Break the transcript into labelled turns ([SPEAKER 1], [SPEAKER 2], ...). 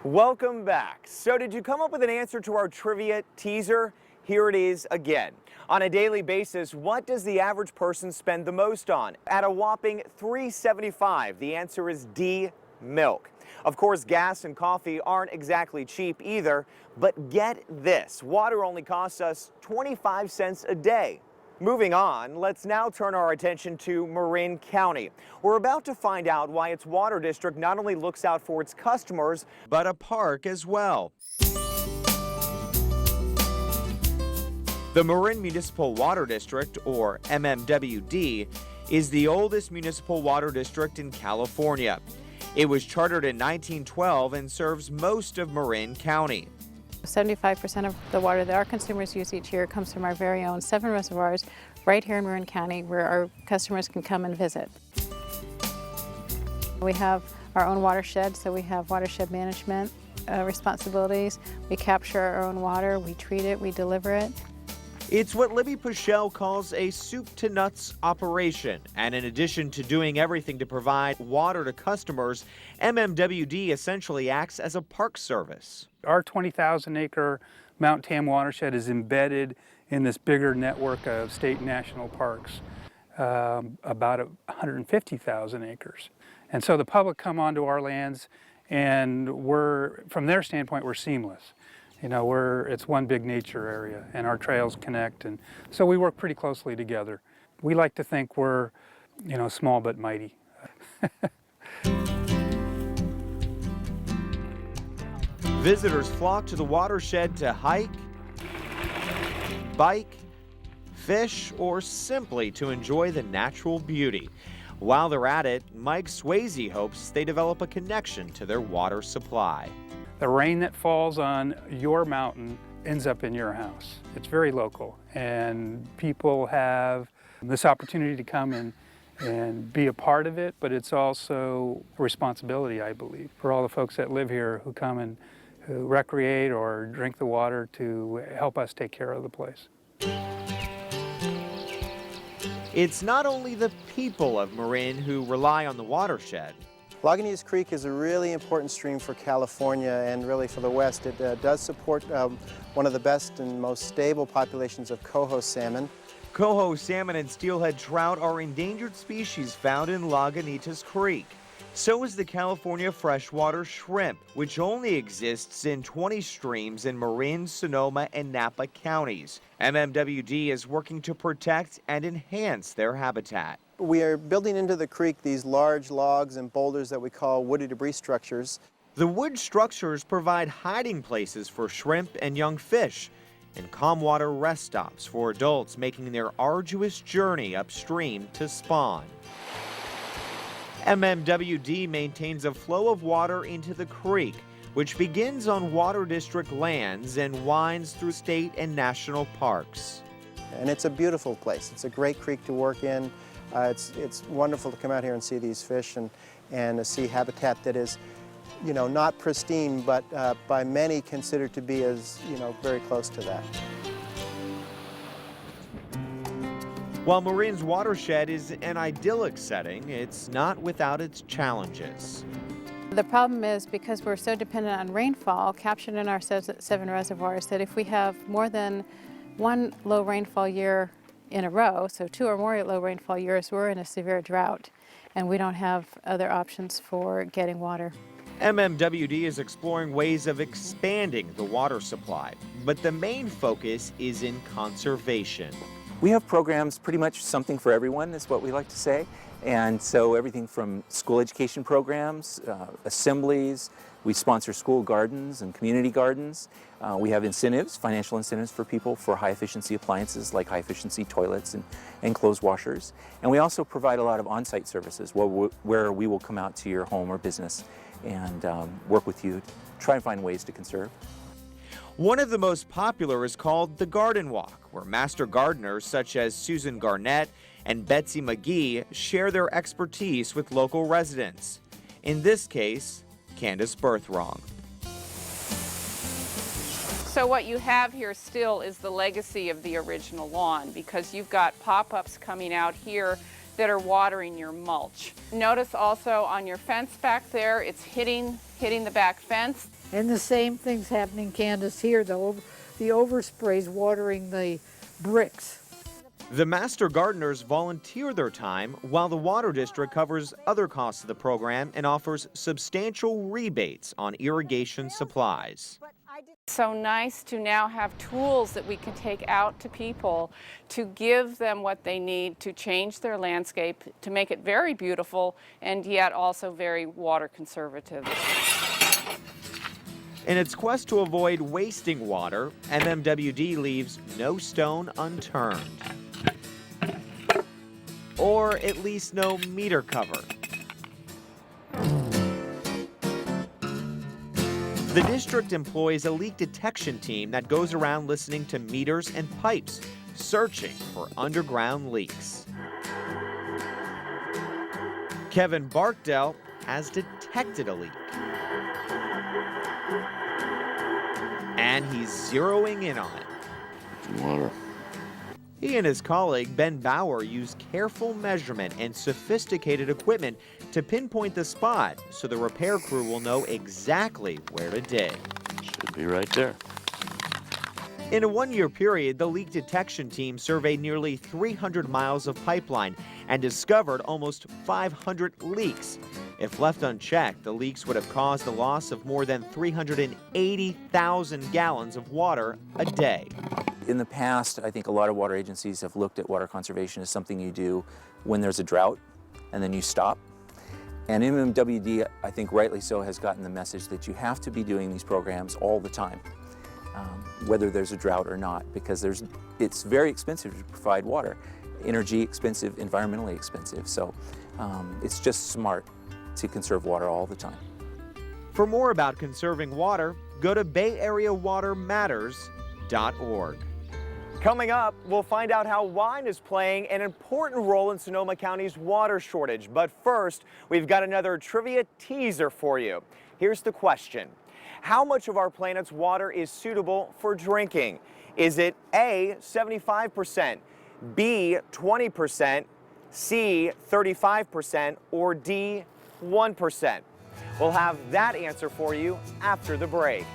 [SPEAKER 1] Welcome back. So did you come up with an answer to our trivia teaser? Here it is again. On a daily basis, what does the average person spend the most on? At a whopping $3.75, the answer is D, milk. Of course, gas and coffee aren't exactly cheap either, but get this, water only costs us 25 cents a day. Moving on, let's now turn our attention to Marin County. We're about to find out why its water district not only looks out for its customers, but a park as well. The Marin Municipal Water District, or MMWD, is the oldest municipal water district in California. It was chartered in 1912 and serves most of Marin County.
[SPEAKER 2] 75% of the water that our consumers use each year comes from our very own 7 reservoirs right here in Marin County, where our customers can come and visit. We have our own watershed, so we have watershed management responsibilities. We capture our own water, we treat it, we deliver it.
[SPEAKER 1] It's what Libby Pichelle calls a soup-to-nuts operation, and in addition to doing everything to provide water to customers, MMWD essentially acts as a park service.
[SPEAKER 3] Our 20,000-acre Mount Tam watershed is embedded in this bigger network of state and national parks, about 150,000 acres. And so the public come onto our lands, and from their standpoint, we're seamless. You know, it's one big nature area, and our trails connect, and so we work pretty closely together. We like to think we're, small but mighty.
[SPEAKER 1] Visitors flock to the watershed to hike, bike, fish, or simply to enjoy the natural beauty. While they're at it, Mike Swayze hopes they develop a connection to their water supply.
[SPEAKER 3] The rain that falls on your mountain ends up in your house. It's very local, and people have this opportunity to come and be a part of it, but it's also a responsibility, I believe, for all the folks that live here who come and who recreate or drink the water to help us take care of the place.
[SPEAKER 1] It's not only the people of Marin who rely on the watershed.
[SPEAKER 4] Lagunitas Creek is a really important stream for California and really for the West. It does support one of the best and most stable populations of coho salmon.
[SPEAKER 1] Coho salmon and steelhead trout are endangered species found in Lagunitas Creek. So is the California freshwater shrimp, which only exists in 20 streams in Marin, Sonoma, and Napa counties. MMWD is working to protect and enhance their habitat.
[SPEAKER 4] We are building into the creek these large logs and boulders that we call woody debris structures.
[SPEAKER 1] The wood structures provide hiding places for shrimp and young fish, and calm water rest stops for adults making their arduous journey upstream to spawn. MMWD maintains a flow of water into the creek, which begins on Water District lands and winds through state and national parks.
[SPEAKER 4] And it's a beautiful place. It's a great creek to work in. It's wonderful to come out here and see these fish and to see habitat that is, not pristine, but by many considered to be as, very close to that.
[SPEAKER 1] While Marin's watershed is an idyllic setting, it's not without its challenges.
[SPEAKER 2] The problem is because we're so dependent on rainfall captured in our 7 reservoirs that if we have more than one low rainfall year in a row, so 2 or more low rainfall years, we're in a severe drought and we don't have other options for getting water.
[SPEAKER 1] MMWD is exploring ways of expanding the water supply, but the main focus is in conservation.
[SPEAKER 5] We have programs, pretty much something for everyone is what we like to say. And so everything from school education programs, assemblies, we sponsor school gardens and community gardens. We have incentives, financial incentives for people for high efficiency appliances like high efficiency toilets and clothes washers. And we also provide a lot of on-site services where we will come out to your home or business and work with you, try and find ways to conserve.
[SPEAKER 1] One of the most popular is called the Garden Walk, where master gardeners such as Susan Garnett and Betsy McGee share their expertise with local residents. In this case, Candace Birthrong.
[SPEAKER 6] So what you have here still is the legacy of the original lawn, because you've got pop-ups coming out here that are watering your mulch. Notice also on your fence back there, it's hitting the back fence.
[SPEAKER 7] And the same thing's happening, Candace, here. The overspray's watering the bricks.
[SPEAKER 1] The master gardeners volunteer their time while the Water District covers other costs of the program and offers substantial rebates on irrigation supplies.
[SPEAKER 6] So nice to now have tools that we can take out to people to give them what they need to change their landscape, to make it very beautiful and yet also very water conservative.
[SPEAKER 1] In its quest to avoid wasting water, MMWD leaves no stone unturned. Or at least no meter cover. The district employs a leak detection team that goes around listening to meters and pipes, searching for underground leaks. Kevin Barkdale has detected a leak. And he's zeroing in on it.
[SPEAKER 8] Water.
[SPEAKER 1] He and his colleague, Ben Bauer, use careful measurement and sophisticated equipment to pinpoint the spot so the repair crew will know exactly where to dig.
[SPEAKER 8] Should be right there.
[SPEAKER 1] In a one-year period, the leak detection team surveyed nearly 300 miles of pipeline and discovered almost 500 leaks. If left unchecked, the leaks would have caused the loss of more than 380,000 gallons of water a day.
[SPEAKER 5] In the past, I think a lot of water agencies have looked at water conservation as something you do when there's a drought and then you stop. And MMWD, I think rightly so, has gotten the message that you have to be doing these programs all the time, whether there's a drought or not, because it's very expensive to provide water. Energy expensive, environmentally expensive. So it's just smart to conserve water all the time.
[SPEAKER 1] For more about conserving water, go to BayAreaWaterMatters.org. Coming up, we'll find out how wine is playing an important role in Sonoma County's water shortage. But first, we've got another trivia teaser for you. Here's the question. How much of our planet's water is suitable for drinking? Is it A, 75%, B, 20%, C, 35%, or D, 1%? We'll have that answer for you after the break.